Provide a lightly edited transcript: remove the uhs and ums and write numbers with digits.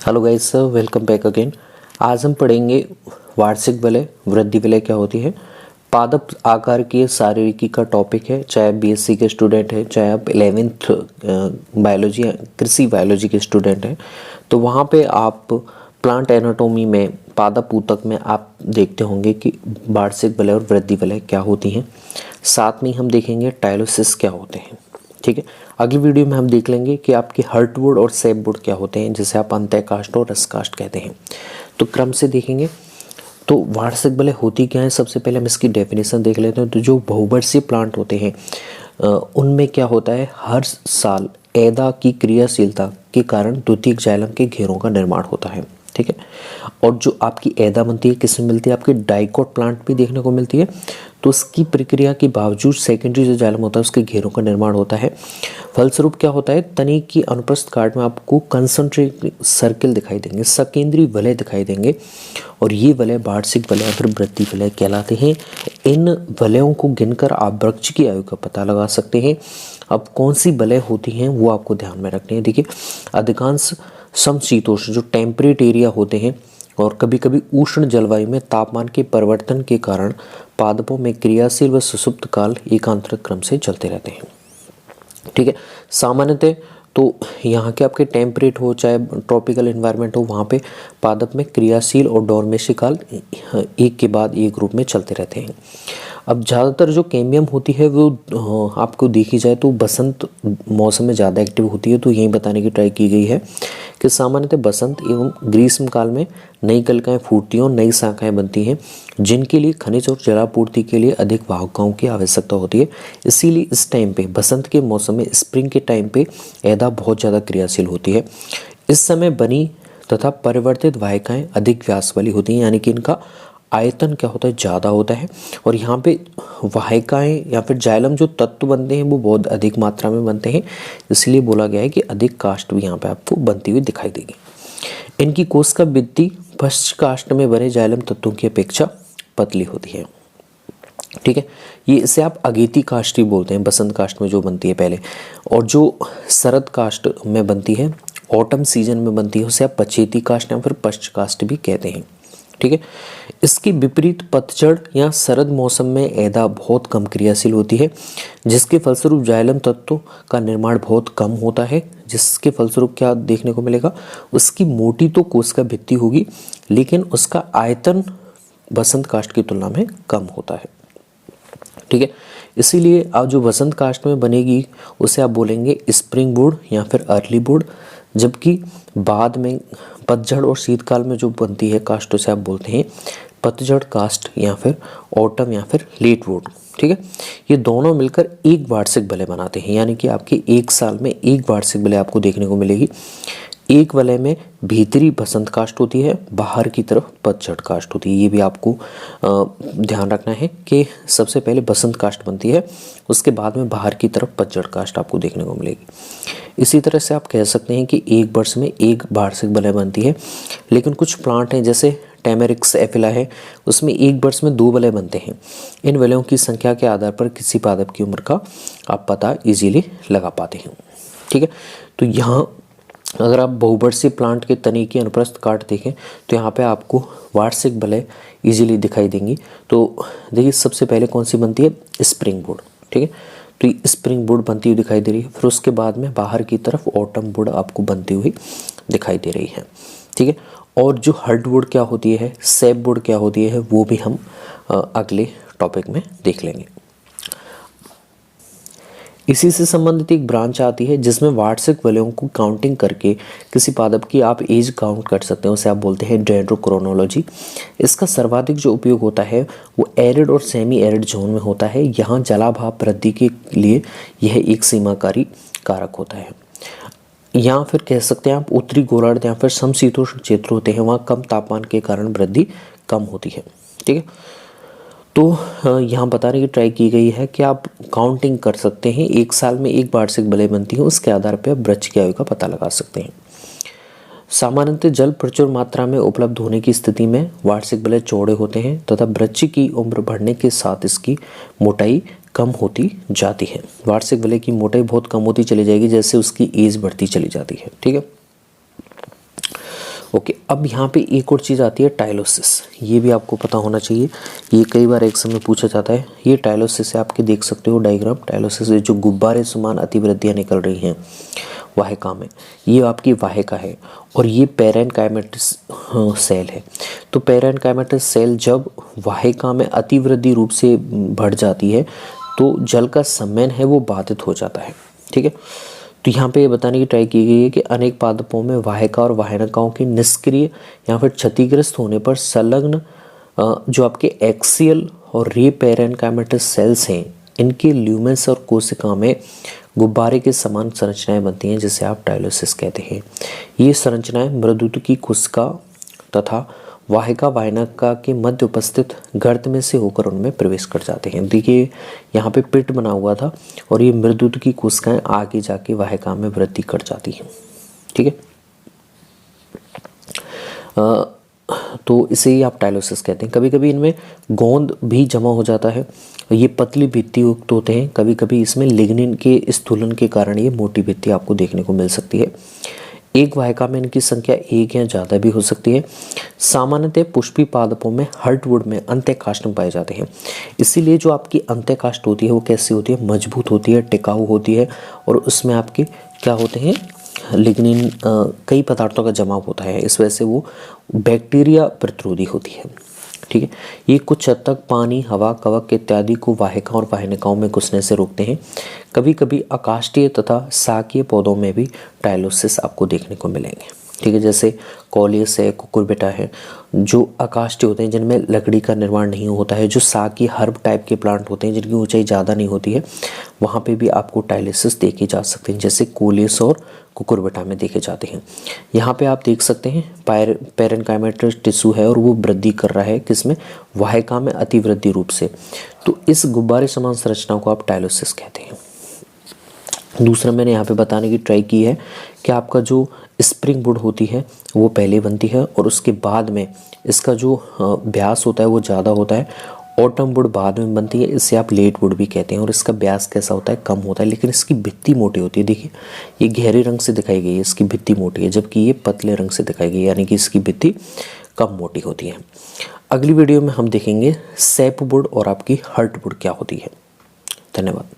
Hello guys, welcome back again. आज हम पढ़ेंगे वार्षिक वलय, वृद्धि वलय क्या होती है। पादप आकार की शारीरिकी का टॉपिक है। चाहे आप बीएससी के स्टूडेंट हैं, चाहे आप 11th बायोलॉजी कृषि बायोलॉजी के स्टूडेंट हैं, तो वहाँ पे आप प्लांट एनाटोमी में पादप ऊतक में आप देखते होंगे कि वार्षिक वलय और वृद्धि वलय क्या होती हैं। साथ में हम देखेंगे टाइलोसिस क्या होते हैं। ठीक है, अगली वीडियो में हम देख लेंगे कि आपके हर्टवुड और सेपवुड क्या होते हैं, जिसे आप अंतःकाष्ठ और रसकाष्ठ कहते हैं। तो क्रम से देखेंगे। तो वार्षिक वलय होती क्या है, सबसे पहले हम इसकी डेफिनेशन देख लेते हैं। तो जो बहुवर्षीय प्लांट होते हैं उनमें क्या होता है, हर साल ऐदा की क्रियाशीलता के कारण द्वितीयक जाइलम के घेरों का निर्माण होता है। ठीक है, और जो आपकी ऐदा बनती है किसमें मिलती है, आपकी डाइकोट प्लांट भी देखने को मिलती है। तो उसकी प्रक्रिया के बावजूद सेकेंडरी जो जाइलम होता है उसके घेरों का निर्माण होता है। फलस्वरूप क्या होता है, तनी की अनुप्रस्थ काट में आपको कंसंट्रिक सर्किल दिखाई देंगे, सकेंद्रीय वलय दिखाई देंगे, और ये वलय वार्षिक वलय फिर वृद्धि वलय कहलाते हैं। इन वलयों को गिनकर आप वृक्ष की आयु का पता लगा सकते हैं। अब कौन सी वलय होती हैं वो आपको ध्यान में रखनी है। देखिए, अधिकांश समशीतोष्ण जो टेम्परेट एरिया होते हैं और कभी कभी उष्ण जलवायु में तापमान के परिवर्तन के कारण पादपों में क्रियाशील व सुसुप्त काल एकांतरित क्रम से चलते रहते हैं। ठीक है, सामान्यतः तो यहाँ के आपके टेम्परेट हो चाहे ट्रॉपिकल एनवायरनमेंट हो, वहाँ पे पादप में क्रियाशील और डोर्मेसी काल एक के बाद एक रूप में चलते रहते हैं। अब ज़्यादातर जो कैम्बियम होती है वो आपको देखी जाए तो बसंत मौसम में ज़्यादा एक्टिव होती है। तो यही बताने की ट्राई की गई है कि सामान्यतः बसंत एवं ग्रीष्म काल में नई कलिकाएँ फूटती हैं और नई शाखाएँ बनती हैं, जिनके लिए खनिज और जलापूर्ति के लिए अधिक वाहकों की आवश्यकता होती है। इसीलिए इस टाइम पे, बसंत के मौसम में, स्प्रिंग के टाइम पे ऐदा बहुत ज़्यादा क्रियाशील होती है। इस समय बनी तथा परिवर्तित वाहिकाएँ अधिक व्यास वाली होती हैं, यानी कि इनका आयतन क्या होता है, ज़्यादा होता है। और यहाँ पे वाहिकाएँ या फिर जाइलम जो तत्व बनते हैं वो बहुत अधिक मात्रा में बनते हैं, इसलिए बोला गया है कि अधिक काष्ठ भी यहाँ पे आपको बनती हुई दिखाई देगी। इनकी कोशिका भित्ति पश्च काष्ठ में बने जाइलम तत्वों की अपेक्षा पतली होती है। ठीक है, ये इसे आप अगेती काष्ठ ही बोलते हैं, बसंत काष्ठ में जो बनती है पहले, और जो शरद काष्ठ में बनती है, ऑटम सीजन में बनती है, उसे आप पछेती काष्ठ या फिर पश्च काष्ठ भी कहते हैं। ठीक है, इसके विपरीत पतझड़ या शरद मौसम में ऐदा बहुत कम क्रियाशील होती है, जिसके फलस्वरूप जाइलम तत्वों का निर्माण बहुत कम होता है। जिसके फलस्वरूप क्या देखने को मिलेगा, उसकी मोटी तो कोशिका भित्ति होगी, लेकिन उसका आयतन बसंत काष्ठ की तुलना में कम होता है। ठीक है, इसीलिए आप जो बसंत काष्ठ में बनेगी उसे आप बोलेंगे स्प्रिंग वुड या फिर अर्ली वुड, जबकि बाद में पतझड़ और शीतकाल में जो बनती है काष्ठ उसे आप बोलते हैं पतझड़ काष्ठ या फिर ऑटम या फिर लेट वुड। ठीक है, ये दोनों मिलकर एक वार्षिक वलय बनाते हैं, यानी कि आपके एक साल में एक वार्षिक वलय आपको देखने को मिलेगी। एक वलय में भीतरी बसंत काष्ठ होती है, बाहर की तरफ पतझड़ काष्ठ होती है। ये भी आपको ध्यान रखना है कि सबसे पहले बसंत काष्ठ बनती है, उसके बाद में बाहर की तरफ पतझड़ काष्ठ आपको देखने को मिलेगी। इसी तरह से आप कह सकते हैं कि एक वर्ष में एक वार्षिक वलय बनती है, लेकिन कुछ प्लांट हैं जैसे टैमेरिक्स एफिला है, उसमें एक वर्ष में 2 वलय बनते हैं। इन वलयों की संख्या के आधार पर किसी पादप की उम्र का आप पता इजीली लगा पाते हैं। ठीक है, तो यहाँ अगर आप बहुवर्षीय प्लांट के तने की अनुप्रस्थ काट देखें तो यहाँ पे आपको वार्षिक वलय इजीली दिखाई देंगी। तो देखिए, सबसे पहले कौन सी बनती है, स्प्रिंग वुड। ठीक है, तो ये स्प्रिंग वुड बनती हुई दिखाई दे रही है। फिर उसके बाद में बाहर की तरफ ऑटम वुड आपको बनती हुई दिखाई दे रही है। ठीक है, और जो हर्टवुड क्या होती है, सेपवुड क्या होती है, वो भी हम अगले टॉपिक में देख लेंगे। इसी से संबंधित एक ब्रांच आती है जिसमें वार्षिक वलयों को काउंटिंग करके किसी पादप की आप एज काउंट कर सकते हैं, उसे आप बोलते हैं डेंड्रोक्रोनोलॉजी। इसका सर्वाधिक जो उपयोग होता है वो एरिड और सेमी एरिड जोन में होता है। यहाँ जलाभाव वृद्धि के लिए यह एक सीमाकारी कारक होता है। या फिर कह सकते हैं आप उत्तरी गोलार्ध या फिर समशीतोष्ण क्षेत्र होते हैं, वहाँ कम तापमान के कारण वृद्धि कम होती है। ठीक है, तो यहाँ बताने की ट्राई की गई है कि आप काउंटिंग कर सकते हैं, एक साल में एक वार्षिक वलय बनती है, उसके आधार पर आप वृक्ष की आयु का पता लगा सकते हैं। सामान्यतः जल प्रचुर मात्रा में उपलब्ध होने की स्थिति में वार्षिक वलय चौड़े होते हैं तथा वृक्ष की उम्र बढ़ने के साथ इसकी मोटाई कम होती जाती है। वार्षिक वलय की मोटाई बहुत कम होती चली जाएगी जैसे उसकी एज बढ़ती चली जाती है। ठीक है, ओके, अब यहाँ पे एक और चीज़ आती है टाइलोसिस। ये भी आपको पता होना चाहिए, ये कई बार एग्जाम में पूछा जाता है। ये टाइलोसिस है, आपके देख सकते हो डायग्राम। टाइलोसिस जो गुब्बारे समान अतिवृद्धियाँ निकल रही हैं वाहिका में, ये आपकी वाहिका है और ये पेरेन्काइमेटस सेल है। तो पेरेन्काइमेटस सेल जब वाहिका में अतिवृद्धि रूप से बढ़ जाती है तो जल का संवहन है वो बाधित हो जाता है। ठीक है, तो यहाँ पे ये बताने की ट्राई की गई है कि अनेक पादपों में वाहिका और वाहिकाओं के निष्क्रिय या फिर क्षतिग्रस्त होने पर संलग्न जो आपके एक्सियल और रे पेरेन्काइमेटस सेल्स हैं, इनके ल्यूमेंस और कोशिका में गुब्बारे के समान संरचनाएं बनती हैं, जिसे आप टाइलोसिस कहते हैं। ये संरचनाएं मृदुत्व की कोशिका तथा वाहिका वाहिका के मध्य उपस्थित गर्त में से होकर उनमें प्रवेश कर जाते हैं। देखिए यहाँ पे पिट बना हुआ था और ये मृदुत्व की कोशिकाएं आगे जाके वाहिका में वृद्धि कर जाती हैं। ठीक है, तो इसे ही आप टाइलोसिस कहते हैं। कभी कभी इनमें गोंद भी जमा हो जाता है, ये पतली भित्ति युक्त होते हैं। कभी कभी इसमें लिग्निन के स्थूलन के कारण ये मोटी भित्ति आपको देखने को मिल सकती है। एक वाहिका में इनकी संख्या एक या ज़्यादा भी हो सकती है। सामान्यतः पुष्पी पादपों में हर्टवुड में अंत्यकाष्ठ पाए जाते हैं। इसीलिए जो आपकी अंत्यकाष्ठ होती है वो कैसी होती है, मजबूत होती है, टिकाऊ होती है और उसमें आपके क्या होते हैं, लिग्निन कई पदार्थों का जमाव होता है। इस वजह से वो बैक्टीरिया प्रतिरोधी होती है। ठीक है, ये कुछ हद तक पानी, हवा, कवक इत्यादि को वाहिका और वाहिकाओं में घुसने से रोकते हैं। कभी कभी अकाष्ठीय तथा शाकीय पौधों में भी टाइलोसिस आपको देखने को मिलेंगे। ठीक है, जैसे कॉलियस है, कुकुरबिटा है, जो अकाष्ठीय होते हैं जिनमें लकड़ी का निर्माण नहीं होता है। जो शाकीय हर्ब टाइप के प्लांट होते हैं जिनकी ऊंचाई ज़्यादा नहीं होती है, वहाँ पे भी आपको टाइलोसिस देखे जा सकते हैं, जैसे कोलियस और कुकुरबिटा में देखे जाते हैं। यहाँ पे आप देख सकते हैं पेरेन्काइमेटस टिश्यू है और वो वृद्धि कर रहा है किसमें, वाहिका में अतिवृद्धि रूप से। तो इस गुब्बारे समान संरचना को आप टाइलोसिस कहते हैं। दूसरा मैंने यहाँ पे बताने की ट्राई की है कि आपका जो स्प्रिंग वुड होती है वो पहले बनती है और उसके बाद में इसका जो व्यास होता है वो ज़्यादा होता है। ऑटम वुड बाद में बनती है, इसे आप लेट वुड भी कहते हैं और इसका व्यास कैसा होता है, कम होता है, लेकिन इसकी भित्ति मोटी होती है। देखिए ये गहरे रंग से दिखाई गई है, इसकी भित्ति मोटी है, जबकि ये पतले रंग से दिखाई गई है, यानी कि इसकी भित्ति कम मोटी होती है। अगली वीडियो में हम देखेंगे सैप वुड और आपकी हर्ट वुड क्या होती है। धन्यवाद।